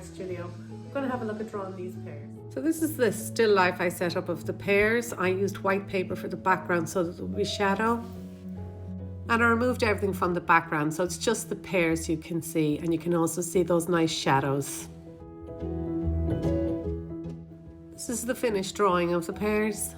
art studio. I'm going to have a look at drawing these pears. So this is the still life I set up of the pears. I used white paper for the background so that there would be shadow. And I removed everything from the background, so it's just the pears you can see, and you can also see those nice shadows. This is the finished drawing of the pears.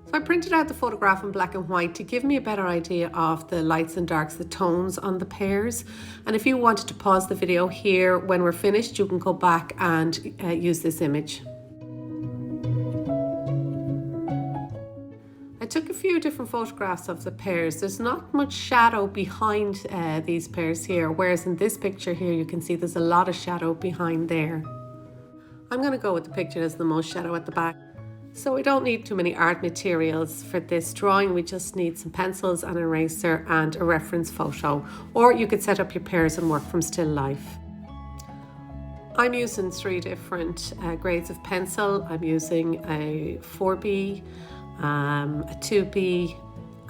So I printed out the photograph in black and white to give me a better idea of the lights and darks, the tones on the pears. And if you wanted to pause the video here when we're finished, you can go back and use this image. I took a few different photographs of the pears. There's not much shadow behind these pears here, whereas in this picture here you can see there's a lot of shadow behind there. I'm going to go with the picture that has the most shadow at the back. So we don't need too many art materials for this drawing. We just need some pencils, an eraser and a reference photo. Or you could set up your pears and work from still life. I'm using 3 different grades of pencil. I'm using a 4B, a 2B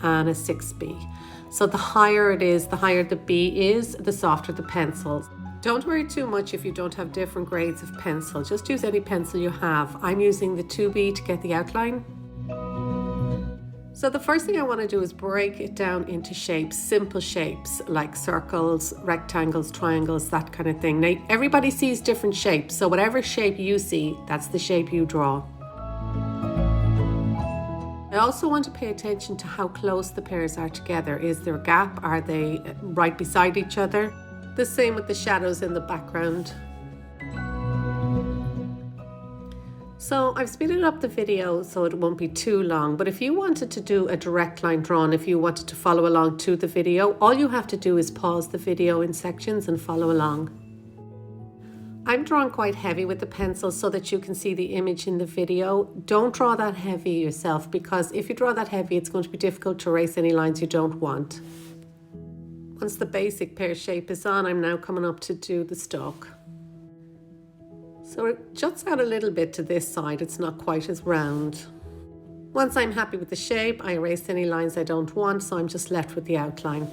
and a 6B. So the higher it is, the higher the B is, the softer the pencils. Don't worry too much if you don't have different grades of pencil. Just use any pencil you have. I'm using the 2B to get the outline. So the first thing I want to do is break it down into shapes, simple shapes like circles, rectangles, triangles, that kind of thing. Now everybody sees different shapes, so whatever shape you see, that's the shape you draw. I also want to pay attention to how close the pears are together. Is there a gap? Are they right beside each other? The same with the shadows in the background. So I've speeded up the video so it won't be too long, but if you wanted to do a direct line drawn, if you wanted to follow along to the video, all you have to do is pause the video in sections and follow along. I'm drawing quite heavy with the pencil so that you can see the image in the video. Don't draw that heavy yourself, because if you draw that heavy, it's going to be difficult to erase any lines you don't want. Once the basic pear shape is on, I'm now coming up to do the stalk. So it juts out a little bit to this side, it's not quite as round. Once I'm happy with the shape, I erase any lines I don't want, so I'm just left with the outline.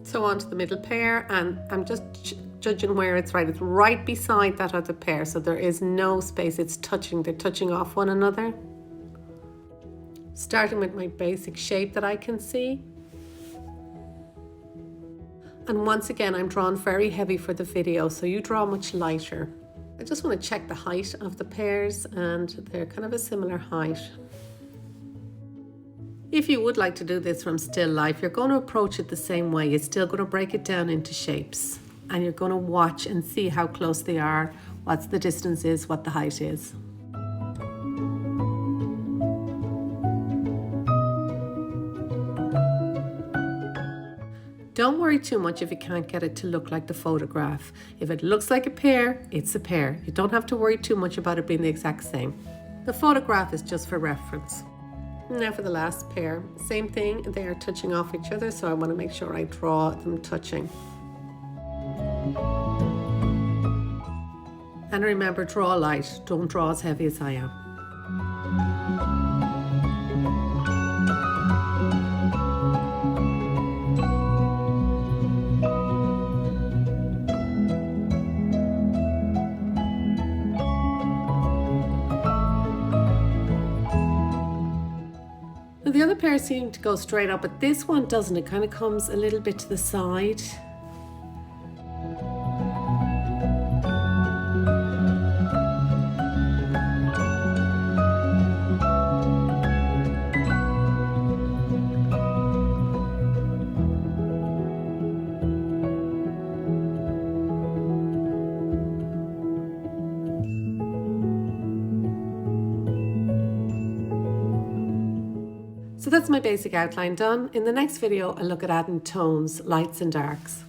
So onto the middle pear, and I'm just judging where it's right. It's right beside that other pear, so there is no space. They're touching off one another. Starting with my basic shape that I can see. And once again, I'm drawing very heavy for the video, so you draw much lighter. I just want to check the height of the pears, and they're kind of a similar height. If you would like to do this from still life, you're going to approach it the same way. You're still going to break it down into shapes, and you're going to watch and see how close they are, what the distance is, what the height is. Don't worry too much if you can't get it to look like the photograph. If it looks like a pear, it's a pear. You don't have to worry too much about it being the exact same. The photograph is just for reference. Now for the last pair, same thing, they are touching off each other, so I want to make sure I draw them touching. And remember, draw light, don't draw as heavy as I am. The other pair seem to go straight up, but this one doesn't. It kind of comes a little bit to the side. So that's my basic outline done. In the next video, I'll look at adding tones, lights and darks.